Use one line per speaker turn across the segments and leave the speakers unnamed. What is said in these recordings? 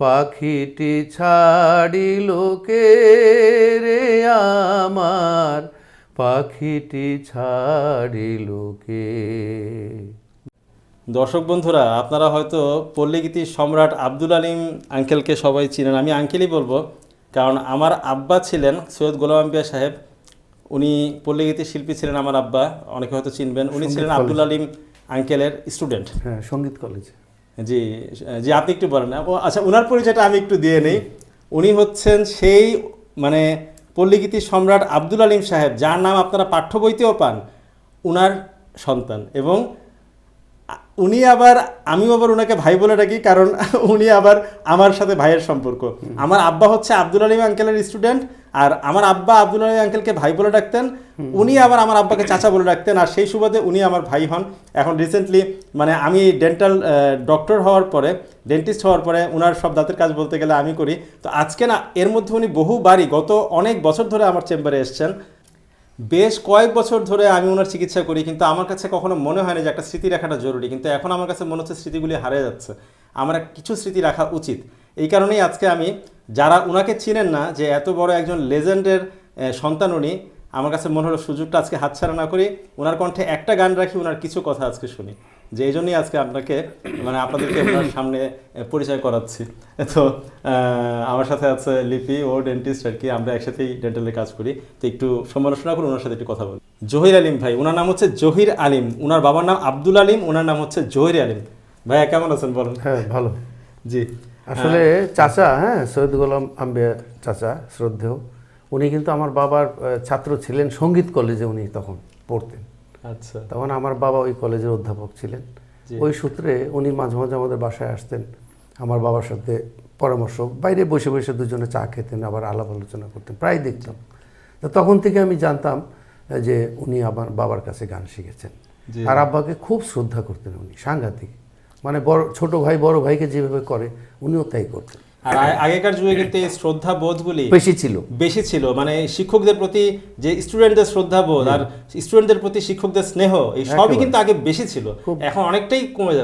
পাখিটি ছাড়িল কে রে আমার, পাখিটি ছাড়িল কে।
দর্শক বন্ধুরা, আপনারা হয়তো পল্লীগীতির সম্রাট আব্দুল আলিম আঙ্কেলকে সবাই চিনেন। আমি আঙ্কেলই বলবো, কারণ আমার আব্বা ছিলেন সৈয়দ গোলাম আম্বিয়া সাহেব। উনি পল্লীগীতির শিল্পী ছিলেন। আমার আব্বা, অনেকে হয়তো চিনবেন, উনি ছিলেন আব্দুল আলিম আঙ্কেলের স্টুডেন্ট।
হ্যাঁ, সঙ্গীত কলেজে।
জি জি, আপনি একটু বলেন। আচ্ছা, ওনার পরিচয়টা আমি একটু দিয়ে নেই। উনি হচ্ছেন সেই মানে পল্লীগীতির সম্রাট আব্দুল আলিম সাহেব, যার নাম আপনারা পাঠ্য বইতেও পান, উনার সন্তান। এবং উনি আবার, আমিও আবার ওনাকে ভাই বলে ডাকি, কারণ উনি আবার আমার সাথে ভাইয়ের সম্পর্ক। আমার আব্বা হচ্ছে আব্দুল আলিম আঙ্কেলের স্টুডেন্ট, আর আমার আব্বা আব্দুল আলিম আঙ্কেলকে ভাই বলে ডাকতেন, উনি আবার আমার আব্বাকে চাচা বলে ডাকতেন, আর সেই সুবাদে উনি আমার ভাই হন। এখন রিসেন্টলি মানে আমি ডেন্টাল ডক্টর হওয়ার পরে, ডেন্টিস্ট হওয়ার পরে ওনার সব দাঁতের কাজ বলতে গেলে আমি করি। তো আজকে না, এর মধ্যে উনি বহুবারই গত অনেক বছর ধরে আমার চেম্বারে এসছেন। বেশ কয়েক বছর ধরে আমি ওনার চিকিৎসা করি, কিন্তু আমার কাছে কখনো মনে হয় না যে একটা স্মৃতি রাখাটা জরুরি। কিন্তু এখন আমার কাছে মনে হচ্ছে স্মৃতিগুলি হারিয়ে যাচ্ছে, আমার কিছু স্মৃতি রাখা উচিত। এই কারণেই আজকে আমি, যারা ওনাকে চিনেন না, যে এত বড় একজন লেজেন্ডের সন্তান উনি, আমার কাছে মনে হলো সুযোগটা আজকে হাতছাড়া না করি, ওনার কণ্ঠে একটা গান রাখি, ওনার কিছু কথা আজকে শুনি। যে এই জন্যই আজকে আপনাকে মানে আপনাদেরকে ওনার সামনে পরিচয় করাচ্ছি। তো আমার সাথে আছে লিপি, ও ডেন্টিস্ট আর কি, আমরা একসাথেই ডেন্টালে কাজ করি। তো একটু সমালোচনা করে ওনার সাথে একটু কথা বলি। জহির আলিম ভাই, ওনার নাম হচ্ছে জহির আলিম, ওনার বাবার নাম আব্দুল আলিম, ওনার নাম হচ্ছে জহির আলিম। ভাইয়া কেমন আছেন বলুন?
হ্যাঁ, ভালো।
জি,
আসলে চাচা, হ্যাঁ, সৈয়দ গোলাম আম্বিয়া চাচা শ্রদ্ধেয়, উনি কিন্তু আমার বাবার ছাত্র ছিলেন। সঙ্গীত কলেজে উনি তখন পড়তেন।
আচ্ছা।
তখন আমার বাবা ওই কলেজের অধ্যাপক ছিলেন। ওই সূত্রে উনি মাঝে মাঝে আমাদের বাসায় আসতেন, আমার বাবার সাথে পরামর্শ, বাইরে বসে বসে দুজনে চা খেতেন, আবার আলাপ আলোচনা করতেন, প্রায় দেখতাম। তো তখন থেকে আমি জানতাম যে উনি আমার বাবার কাছে গান শিখেছেন। আর আব্বাকে খুব শ্রদ্ধা করতেন উনি, সাংঘাতিক। মানে বড় ছোট ভাই বড় ভাইকে যেভাবে করে উনিও তাই করতেন।
আর আগেকার যুগে কিন্তু এই শ্রদ্ধা বোধগুলি বেশি ছিল। মানে শিক্ষকদের প্রতি যে স্টুডেন্টদের শ্রদ্ধা বোধ আর স্টুডেন্টদের প্রতি শিক্ষকদের স্নেহ, এই সবই কিন্তু আগে বেশি ছিল, এখন অনেকটাই কমে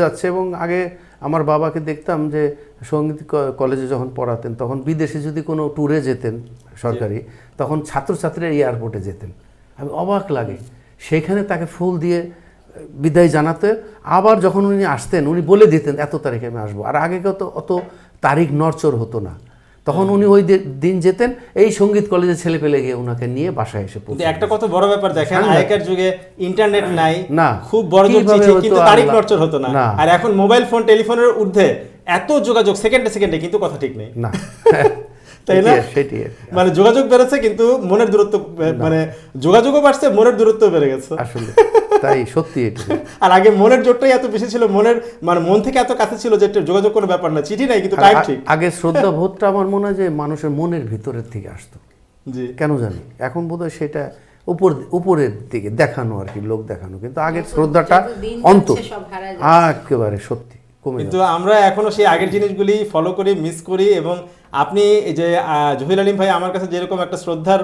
যাচ্ছে।
এবং আগে আমার বাবাকে দেখতাম যে সঙ্গীত কলেজে যখন পড়াতেন, তখন বিদেশে যদি কোনো ট্যুরে যেতেন সরকারি, তখন ছাত্রছাত্রীরা এয়ারপোর্টে যেতেন। আমি অবাক লাগে, সেইখানে তাকে ফুল দিয়ে বিদায় জানাতে, আবার যখন উনি আসতেন উনি বলে দিতেন এত তারিখে আমি আসবো। আর আগে অত তারিখ নড়চড় হতো না, তখন উনি ওই দিন যেতেন, এই সঙ্গীত কলেজে ছেলে পেলে গিয়ে ওনাকে নিয়ে বাসায় এসে পড়তেন।
একটা কত বড় ব্যাপার দেখেন, আগেকার যুগে ইন্টারনেট নাই,
না
খুব বড় কিন্তু তারিখ নড়চড় হতো না। আর এখন মোবাইল ফোন, টেলিফোনের ঊর্ধ্বে এত যোগাযোগ, সেকেন্ডে সেকেন্ডে, কিন্তু কথা ঠিক নেই
না,
তাই না?
সেটাই,
মানে যোগাযোগ বেড়েছে কিন্তু মনের দূরত্ব, মানে যোগাযোগও বাড়ছে, মনের দূরত্ব বেড়ে গেছে
আসলে, তাই সত্যি এটা।
আর আগে মনের জোরটাই এত বেশি ছিল, মনের মানে মন থেকে এত কাছে ছিল যে যোগাযোগ কোনো ব্যাপার না, চিঠি নাই কিন্তু টাইম ঠিক।
আগে শ্রদ্ধা বোধটা আমার মনে হয় যে মানুষের মনের ভিতরের থেকে আসতো,
জি,
কেন জানি। এখন বোধহয় সেটা উপরের দিকে দেখানো আর কি, লোক দেখানো, কিন্তু আগের শ্রদ্ধাটা অন্তর একেবারে সত্যি কমে।
কিন্তু আমরা এখনো সেই আগের জিনিসগুলি ফলো করি, মিস করি। এবং আপনি এই যে জহির আলিম ভাই আমার কাছে যেরকম একটা শ্রদ্ধার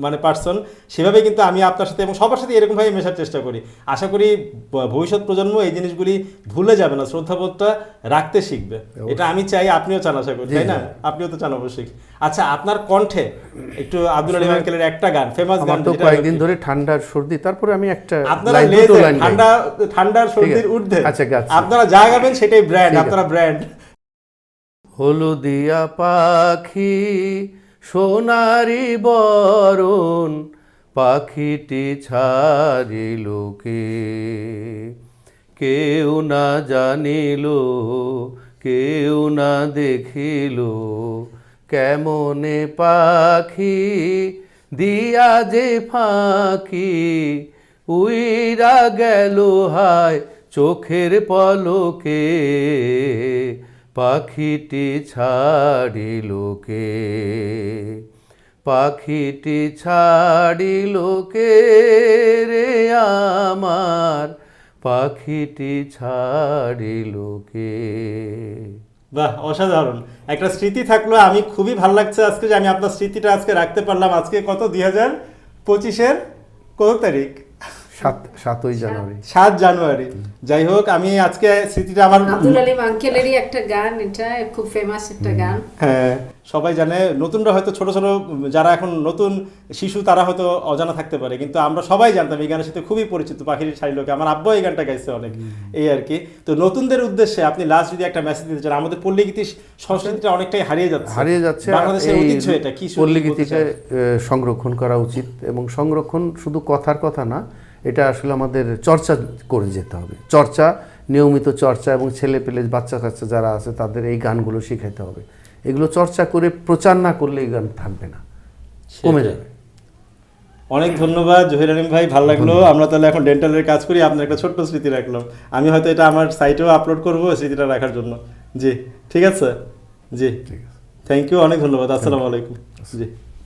মানে পার্সন, সেভাবে কিন্তু আমি আপনার সাথে এবং সবার সাথে এরকমভাবে মেশার চেষ্টা করি। আশা করি ভবিষ্যৎ প্রজন্ম এই জিনিসগুলি ভুলে যাবে না, শ্রদ্ধাবোধটা রাখতে শিখবে। এটা আমি চাই, আপনিও চান আশা করি, তাই না? আপনিও তো চান অবশ্যই। আচ্ছা, আপনার কণ্ঠে একটু আব্দুল আলিম আঙ্কেলের একটা গান, ফেমাস গান,
তো কয়েকদিন ধরে ঠান্ডার সর্দি, তারপরে আমি একটা
আপনারা ঠান্ডার সর্দির ঊর্ধ্বে আপনারা যা গাবেন সেটাই ব্র্যান্ড, আপনারা ব্র্যান্ড।
হলুদিয়া পাখি সোনারি বরণ, পাখিটি ছাড়িল কে, কেউ না জানিল কেউ না দেখিল, কেমনে পাখি দিয়া যে ফাঁকি, উইরা গেল হায় চোখের পলকে, পাখিটি ছাড়িল কে, পাখিটি ছাড়িল কে রে আমার, পাখিটি ছাড়িল কে।
বাহ, অসাধারণ একটা স্মৃতি থাকলো। আমি খুবই ভালো লাগছে আজকে যে আমি আপনার স্মৃতিটা আজকে রাখতে পারলাম। আজকে কত, 2025-এর কত তারিখ?
7ই জানুয়ারি।
7 জানুয়ারি। যাই হোক, আমি আজকে স্মৃতিটা আমার
আব্দুল আলিম আঙ্কেলেরই একটা গান, এটা খুব ফেমাস একটা গান।
হ্যাঁ, সবাই জানে। নতুনরা হয়তো ছোট ছোট যারা এখন নতুন শিশু তারা হয়তো অজানা থাকতে পারে, কিন্তু আমরা সবাই জানতাম এই গানের সাথে খুবই পরিচিত, পাখির শাড়ি লোকে। আমার আব্বু এই গানটা গাইছে অনেক, এই আর কি। তো নতুনদের উদ্দেশ্যে আপনি লাস্ট যদি একটা মেসেজ দিতে চান, আমাদের পল্লীগীতি সংস্কৃতিটা অনেকটাই হারিয়ে যাচ্ছে। বাংলাদেশের
এই
ঐতিহ্য এটা কি
পল্লীগীতিকে সংরক্ষণ করা উচিত, এবং সংরক্ষণ শুধু কথার কথা না, এটা আসলে আমাদের চর্চা করে যেতে হবে। নিয়মিত চর্চা, এবং ছেলে পেলে বাচ্চা কাচ্চা যারা আছে তাদের এই গানগুলো শিখাতে হবে। এগুলো চর্চা করে প্রচার না করলে এই গান থাকবে না, কমে যাবে।
অনেক ধন্যবাদ জহির আলিম ভাই, ভালো লাগলো। আমরা তাহলে এখন ডেন্টালের কাজ করি, আপনার একটা ছোট্ট স্মৃতি রাখলাম। আমি হয়তো এটা আমার সাইটেও আপলোড করবো স্মৃতিটা রাখার জন্য। জি ঠিক আছে, জি থ্যাংক ইউ, অনেক ধন্যবাদ। আসসালামু আলাইকুম। জি।